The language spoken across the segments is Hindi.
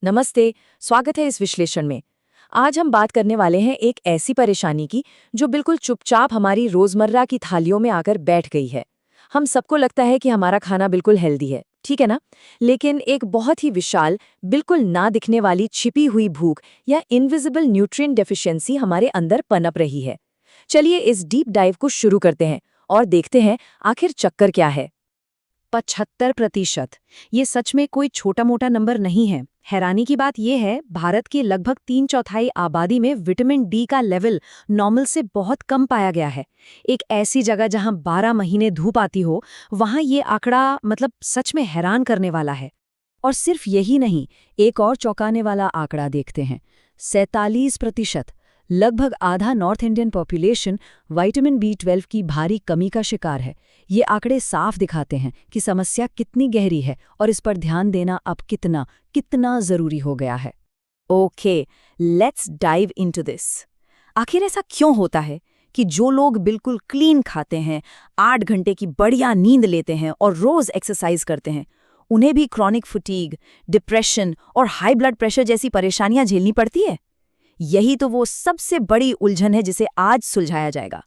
नमस्ते। स्वागत है इस विश्लेषण में। आज हम बात करने वाले हैं एक ऐसी परेशानी की जो बिल्कुल चुपचाप हमारी रोजमर्रा की थालियों में आकर बैठ गई है। हम सबको लगता है कि हमारा खाना बिल्कुल हेल्दी है, ठीक है ना? लेकिन एक बहुत ही विशाल, बिल्कुल ना दिखने वाली छिपी हुई भूख या इनविजिबल न्यूट्रिएंट डेफिशिएंसी हमारे अंदर पनप रही है। चलिए इस डीप डाइव को शुरू करते हैं और देखते हैं आखिर चक्कर क्या है। 75%। ये सच में कोई छोटा मोटा नंबर नहीं है। हैरानी की बात यह है, भारत की लगभग 3/4 आबादी में विटामिन डी का लेवल नॉर्मल से बहुत कम पाया गया है। एक ऐसी जगह जहां 12 महीने धूप आती हो, वहां ये आंकड़ा सच में हैरान करने वाला है। और सिर्फ यही नहीं, एक और चौंकाने वाला आंकड़ा देखते हैं। 47%, लगभग आधा North Indian population vitamin B 12 की भारी कमी का शिकार है। ये आंकड़े साफ दिखाते हैं कि समस्या कितनी गहरी है और इस पर ध्यान देना अब कितना कितना जरूरी हो गया है। Okay, let's dive into this. आखिर ऐसा क्यों होता है कि जो लोग बिल्कुल क्लीन खाते हैं, 8 घंटे की बढ़िया नींद लेते हैं और रोज एक्सरसाइज करते हैं, उन्हें भी क्रॉनिक फटीग, डिप्रेशन और हाई ब्लड प्रेशर जैसी परेशानियां झेलनी पड़ती है? यही तो वो सबसे बड़ी उलझन है जिसे आज सुलझाया जाएगा।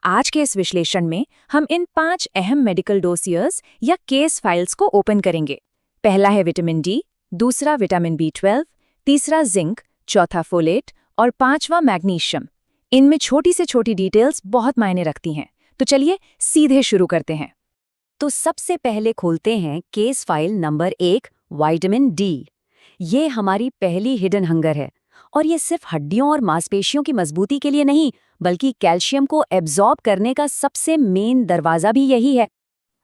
आज के इस विश्लेषण में हम इन 5 अहम मेडिकल डोसियर्स या केस फाइल्स को ओपन करेंगे। पहला है विटामिन डी, दूसरा विटामिन बी 12, तीसरा जिंक, चौथा फोलेट और पांचवा मैग्नीशियम। इनमें छोटी से छोटी डिटेल्स बहुत मायने रखती हैं, तो चलिए सीधे शुरू करते हैं। तो सबसे पहले खोलते हैं case file number 1, vitamin D. ये हमारी पहली हिडन हंगर है, और ये सिर्फ हड्डियों और मांसपेशियों की मजबूती के लिए नहीं, बल्कि कैल्शियम को एब्जॉर्ब करने का सबसे मेन दरवाजा भी यही है।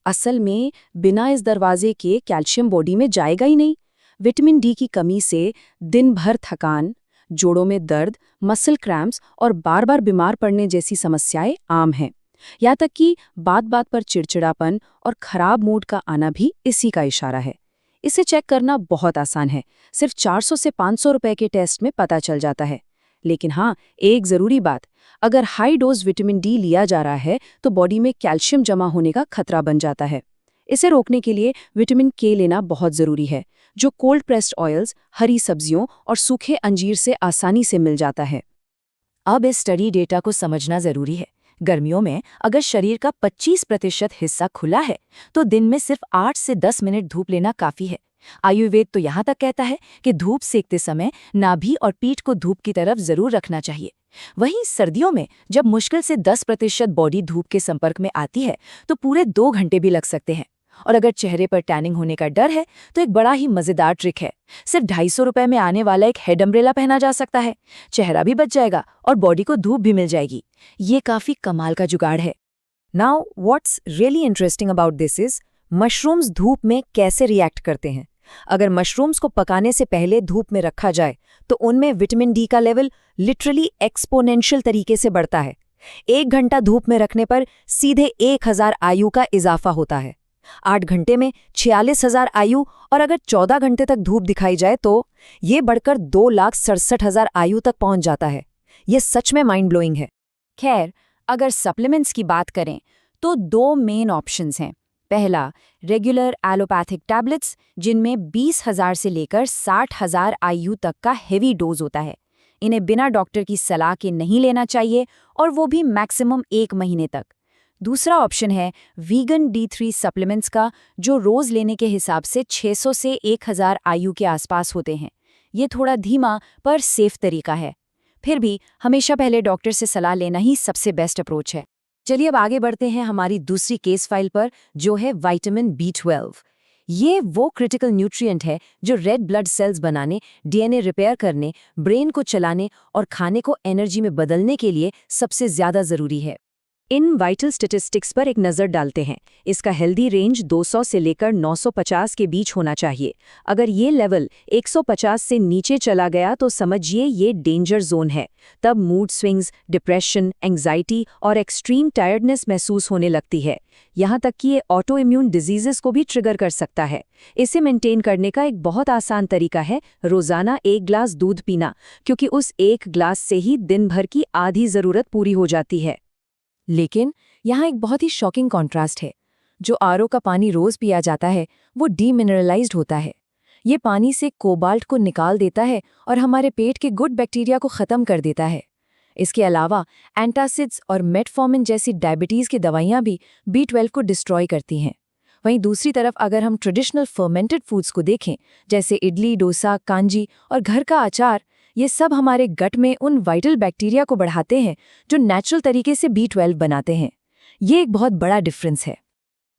असल में बिना इस दरवाजे के कैल्शियम बॉडी में जाएगा ही नहीं। विटामिन डी की कमी से दिन भर थकान, जोड़ों में दर्द, मसल क्रैम्प्स और बार बार बीमार पड़ने जैसी समस्याएं आम हैं। यहाँ तक कि बात बात पर चिड़चिड़ापन और खराब मूड का आना भी इसी का इशारा है। इसे चेक करना बहुत आसान है, सिर्फ 400 से 500 रुपए के टेस्ट में पता चल जाता है। लेकिन हाँ, एक ज़रूरी बात, अगर हाई डोज विटामिन डी लिया जा रहा है तो बॉडी में कैल्शियम जमा होने का खतरा बन जाता है। इसे रोकने के लिए विटामिन के लेना बहुत ज़रूरी है, जो कोल्ड प्रेस्ड ऑयल्स, हरी सब्जियों और सूखे अंजीर से आसानी से मिल जाता है। अब इस स्टडी डेटा को समझना ज़रूरी है। गर्मियों में अगर शरीर का 25% हिस्सा खुला है तो दिन में सिर्फ 8 से 10 मिनट धूप लेना काफ़ी है। आयुर्वेद तो यहाँ तक कहता है कि धूप सेकते समय नाभि और पीठ को धूप की तरफ जरूर रखना चाहिए। वहीं सर्दियों में जब मुश्किल से 10% बॉडी धूप के संपर्क में आती है तो पूरे 2 घंटे भी लग सकते हैं। और अगर चेहरे पर टैनिंग होने का डर है तो एक बड़ा ही मजेदार ट्रिक है। सिर्फ 250 रुपए में आने वाला एक हेड अम्ब्रेला पहना जा सकता है। चेहरा भी बच जाएगा और बॉडी को धूप भी मिल जाएगी। ये काफी कमाल का जुगाड़ है। Now what's really interesting about this is mushrooms धूप में कैसे रिएक्ट करते हैं। अगर मशरूम्स को पकाने से पहले धूप में रखा जाए तो उनमें विटामिन डी का लेवल लिटरली एक्सपोनेंशियल तरीके से बढ़ता है। 1 घंटा धूप में रखने पर सीधे 1000 आयु का इजाफा होता है। 8 घंटे में 46,000 आयु, और अगर 14 घंटे तक धूप दिखाई जाए तो ये बढ़कर 2,67,000 आयु तक पहुंच जाता है। ये सच में माइंड ब्लोइंग है। खैर, अगर सप्लीमेंट्स की बात करें तो 2 मेन ऑप्शंस हैं। पहला, रेगुलर एलोपैथिक टैबलेट्स, जिनमें 20,000 से लेकर 60,000 आयु तक का हेवी डोज होता है। इन्हें बिना डॉक्टर की सलाह के नहीं लेना चाहिए, और वो भी मैक्सिमम 1 महीने तक। दूसरा ऑप्शन है वीगन D3 सप्लीमेंट्स का, जो रोज लेने के हिसाब से 600 से 1000 आयु के आसपास होते हैं। ये थोड़ा धीमा पर सेफ तरीका है। फिर भी हमेशा पहले डॉक्टर से सलाह लेना ही सबसे बेस्ट अप्रोच है। चलिए अब आगे बढ़ते हैं हमारी दूसरी केस फाइल पर, जो है विटामिन बी 12। ये वो क्रिटिकल न्यूट्रिएंट है जो रेड ब्लड सेल्स बनाने, डीएनए रिपेयर करने, ब्रेन को चलाने और खाने को एनर्जी में बदलने के लिए सबसे ज्यादा जरूरी है। इन वाइटल स्टैटिस्टिक्स पर एक नज़र डालते हैं। इसका हेल्दी रेंज 200 से लेकर 950 के बीच होना चाहिए। अगर ये लेवल 150 से नीचे चला गया तो समझिए ये डेंजर जोन है। तब मूड स्विंग्स, डिप्रेशन, एंग्जाइटी और एक्सट्रीम टायर्डनेस महसूस होने लगती है। यहाँ तक कि ये ऑटो इम्यून डिजीजेस को भी ट्रिगर कर सकता है। इसे मेंटेन करने का एक बहुत आसान तरीका है रोजाना 1 ग्लास दूध पीना, क्योंकि उस 1 ग्लास से ही दिन भर की आधी ज़रूरत पूरी हो जाती है। लेकिन यहाँ एक बहुत ही शॉकिंग कॉन्ट्रास्ट है। जो आरओ का पानी रोज पिया जाता है वो डीमिनरलाइज्ड होता है। ये पानी से कोबाल्ट को निकाल देता है और हमारे पेट के गुड बैक्टीरिया को ख़त्म कर देता है। इसके अलावा एंटासिड्स और मेटफॉर्मिन जैसी डायबिटीज़ की दवाइयाँ भी B12 को डिस्ट्रॉय करती हैं। वहीं दूसरी तरफ अगर हम ट्रेडिशनल फर्मेंटेड फूड्स को देखें, जैसे इडली, डोसा, कांजी और घर का अचार, ये सब हमारे गट में उन वाइटल बैक्टीरिया को बढ़ाते हैं जो नेचुरल तरीके से B12 बनाते हैं। ये एक बहुत बड़ा डिफरेंस है।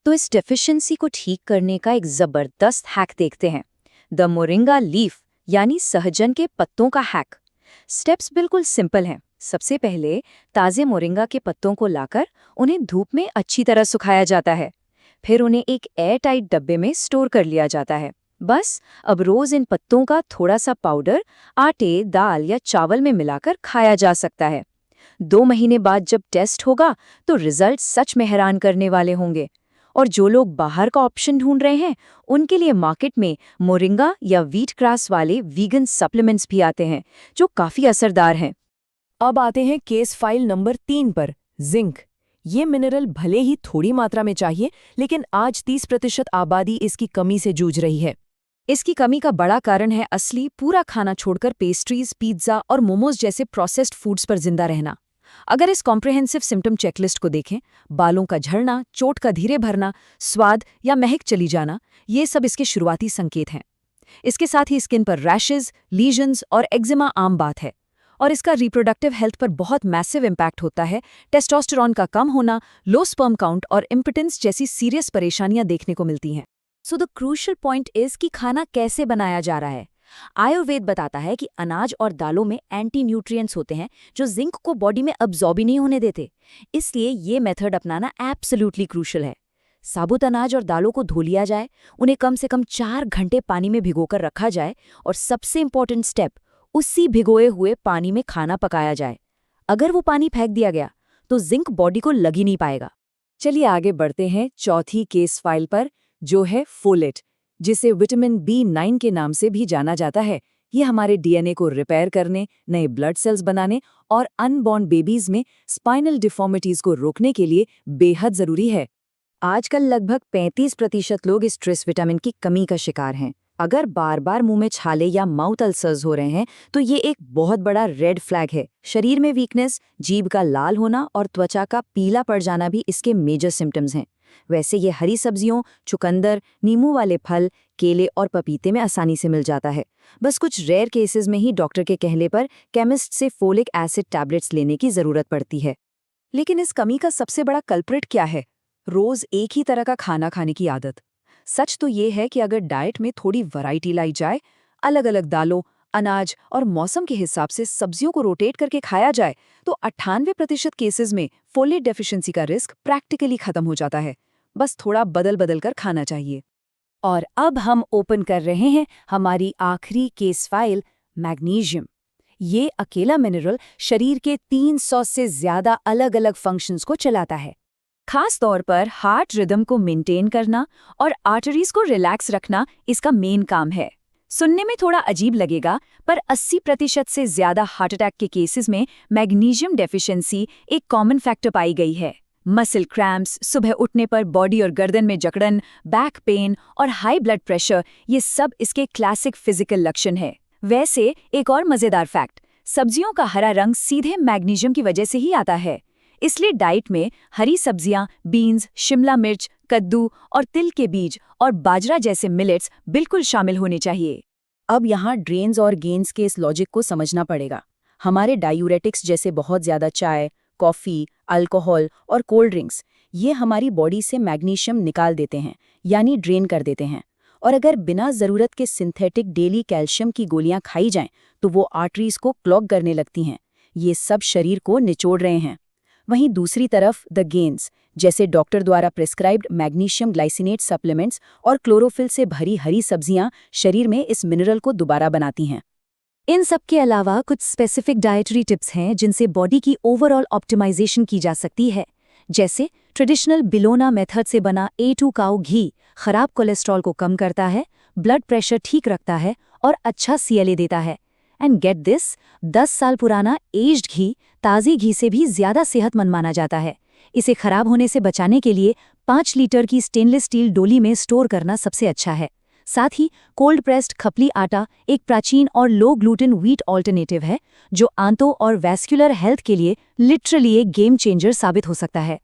तो इस डेफिशिएंसी को ठीक करने का एक ज़बरदस्त हैक देखते हैं, द मोरिंगा लीफ यानी सहजन के पत्तों का हैक। स्टेप्स बिल्कुल सिंपल हैं। सबसे पहले ताज़े मोरिंगा के पत्तों को लाकर उन्हें धूप में अच्छी तरह सुखाया जाता है। फिर उन्हें एक एयर टाइट डब्बे में स्टोर कर लिया जाता है। बस अब रोज़ इन पत्तों का थोड़ा सा पाउडर आटे, दाल या चावल में मिलाकर खाया जा सकता है। 2 महीने बाद जब टेस्ट होगा तो रिजल्ट सच में हैरान करने वाले होंगे। और जो लोग बाहर का ऑप्शन ढूंढ रहे हैं, उनके लिए मार्केट में मोरिंगा या व्हीट ग्रास वाले वीगन सप्लीमेंट्स भी आते हैं जो काफ़ी असरदार हैं। अब आते हैं केस फाइल नंबर 3 पर, जिंक। ये मिनरल भले ही थोड़ी मात्रा में चाहिए, लेकिन आज 30% आबादी इसकी कमी से जूझ रही है। इसकी कमी का बड़ा कारण है असली पूरा खाना छोड़कर पेस्ट्रीज, पिज्ज़ा और मोमोज जैसे प्रोसेस्ड फूड्स पर जिंदा रहना। अगर इस कॉम्प्रिहेंसिव सिम्टम चेकलिस्ट को देखें, बालों का झड़ना, चोट का धीरे भरना, स्वाद या महक चली जाना, ये सब इसके शुरुआती संकेत हैं। इसके साथ ही स्किन पर रैशेज, लीजन्स और एक्जिमा आम बात है। और इसका रिप्रोडक्टिव हेल्थ पर बहुत मैसिव इम्पैक्ट होता है। टेस्टोस्टेरोन का कम होना, लो स्पर्म काउंट और इम्पोटेंस जैसी सीरियस परेशानियां देखने को मिलती हैं। So the crucial point is कि खाना कैसे बनाया जा रहा है। आयुर्वेद बताता है कि अनाज और दालों में एंटी न्यूट्रिएंट्स होते हैं जो जिंक को बॉडी में अब्जॉर्ब ही नहीं होने देते। इसलिए ये मेथड अपनाना एब्सोल्युटली क्रूशियल है। साबुत अनाज और दालों को धो लिया जाए, उन्हें कम से कम 4 घंटे पानी में भिगोकर रखा जाए और सबसे इंपॉर्टेंट स्टेप, उसी भिगोए हुए पानी में खाना पकाया जाए। अगर वो पानी फेंक दिया गया तो जिंक बॉडी को लग ही नहीं पाएगा। चलिए आगे बढ़ते हैं चौथी केस फाइल पर, जो है फोलेट, जिसे विटामिन B9 के नाम से भी जाना जाता है। ये हमारे डीएनए को रिपेयर करने, नए ब्लड सेल्स बनाने और अनबॉर्न बेबीज में स्पाइनल डिफॉर्मिटीज को रोकने के लिए बेहद जरूरी है। आजकल लगभग 35% लोग इस ट्रेस विटामिन की कमी का शिकार हैं। अगर बार बार मुंह में छाले या माउथ अल्सर्स हो रहे हैं तो ये एक बहुत बड़ा रेड फ्लैग है। शरीर में वीकनेस, जीभ का लाल होना और त्वचा का पीला पड़ जाना भी इसके मेजर सिम्टम्स हैं। वैसे ये हरी सब्जियों, चुकंदर, नींबू वाले फल, केले और पपीते में आसानी से मिल जाता है। बस कुछ रेयर केसेस में ही डॉक्टर के कहने पर केमिस्ट से फोलिक एसिड टैबलेट्स लेने की जरूरत पड़ती है। लेकिन इस कमी का सबसे बड़ा कल्प्रिट क्या है? रोज एक ही तरह का खाना खाने की आदत। सच तो ये है कि अगर डाइट में थोड़ी वैरायटी लाई जाए, अलग अलग दालों, अनाज और मौसम के हिसाब से सब्जियों को रोटेट करके खाया जाए, तो 98% केसेस में फोलेट डेफिशिएंसी का रिस्क प्रैक्टिकली खत्म हो जाता है। बस थोड़ा बदल बदल कर खाना चाहिए। और अब हम ओपन कर रहे हैं हमारी आखिरी केस फाइल, मैग्नीशियम। ये अकेला मिनरल शरीर के 300 से ज्यादा अलग अलग फंक्शंस को चलाता है। खास तौर पर हार्ट रिदम को मेंटेन करना और आर्टरीज को रिलैक्स रखना इसका मेन काम है। सुनने में थोड़ा अजीब लगेगा, पर 80% से ज्यादा हार्ट अटैक के केसेस में मैग्नीशियम डेफिशिएंसी एक कॉमन फैक्टर पाई गई है। मसल क्रैम्प्स, सुबह उठने पर बॉडी और गर्दन में जकड़न, बैक पेन और हाई ब्लड प्रेशर, ये सब इसके क्लासिक फिजिकल लक्षण है। वैसे एक और मजेदार फैक्ट, सब्जियों का हरा रंग सीधे मैग्नीशियम की वजह से ही आता है। इसलिए डाइट में हरी सब्जियां, बीन्स, शिमला मिर्च, कद्दू और तिल के बीज और बाजरा जैसे मिलेट्स बिल्कुल शामिल होने चाहिए। अब यहाँ ड्रेन्स और गेन्स के इस लॉजिक को समझना पड़ेगा। हमारे डायूरेटिक्स जैसे बहुत ज्यादा चाय, कॉफ़ी, अल्कोहल और कोल्ड ड्रिंक्स, ये हमारी बॉडी से मैग्नीशियम निकाल देते हैं, यानी ड्रेन कर देते हैं। और अगर बिना ज़रूरत के सिंथेटिक डेली कैल्शियम की गोलियां खाई जाएं तो वो आर्टरीज को क्लॉग करने लगती हैं। ये सब शरीर को निचोड़ रहे हैं। वहीं दूसरी तरफ द गेन्स, जैसे डॉक्टर द्वारा प्रिस्क्राइब्ड मैग्नीशियम ग्लाइसिनेट सप्लीमेंट्स और क्लोरोफिल से भरी हरी सब्जियां शरीर में इस मिनरल को दोबारा बनाती हैं। इन सब के अलावा कुछ स्पेसिफिक डाइटरी टिप्स हैं जिनसे बॉडी की ओवरऑल ऑप्टिमाइजेशन की जा सकती है। जैसे ट्रेडिशनल बिलोना मेथड से बना A2 काऊ घी खराब कोलेस्ट्रॉल को कम करता है, ब्लड प्रेशर ठीक रखता है और अच्छा CLA देता है। एंड गेट दिस, 10 साल पुराना एज्ड घी ताज़ी घी से भी ज्यादा सेहतमंद माना जाता है। इसे खराब होने से बचाने के लिए 5 लीटर की स्टेनलेस स्टील डोली में स्टोर करना सबसे अच्छा है। साथ ही कोल्ड प्रेस्ड खपली आटा एक प्राचीन और लो ग्लूटेन व्हीट ऑल्टरनेटिव है जो आंतों और वैस्कुलर हेल्थ के लिए लिटरली एक गेम चेंजर साबित हो सकता है।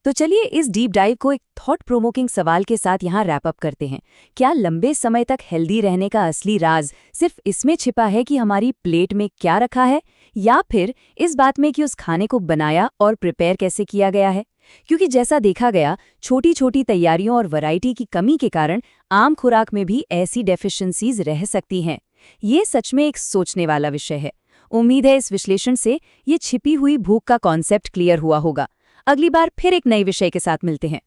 तो चलिए इस डीप डाइव को एक थॉट प्रोमोकिंग सवाल के साथ यहाँ रैप अप करते हैं। क्या लंबे समय तक हेल्दी रहने का असली राज सिर्फ इसमें छिपा है कि हमारी प्लेट में क्या रखा है, या फिर इस बात में कि उस खाने को बनाया और प्रिपेयर कैसे किया गया है? क्योंकि जैसा देखा गया, छोटी छोटी तैयारियों और वैरायटी की कमी के कारण आम खुराक में भी ऐसी डेफिशिएंसीज रह सकती हैं। ये सच में एक सोचने वाला विषय है। उम्मीद है इस विश्लेषण से ये छिपी हुई भूख का कॉन्सेप्ट क्लियर हुआ होगा। अगली बार फिर एक नए विषय के साथ मिलते हैं।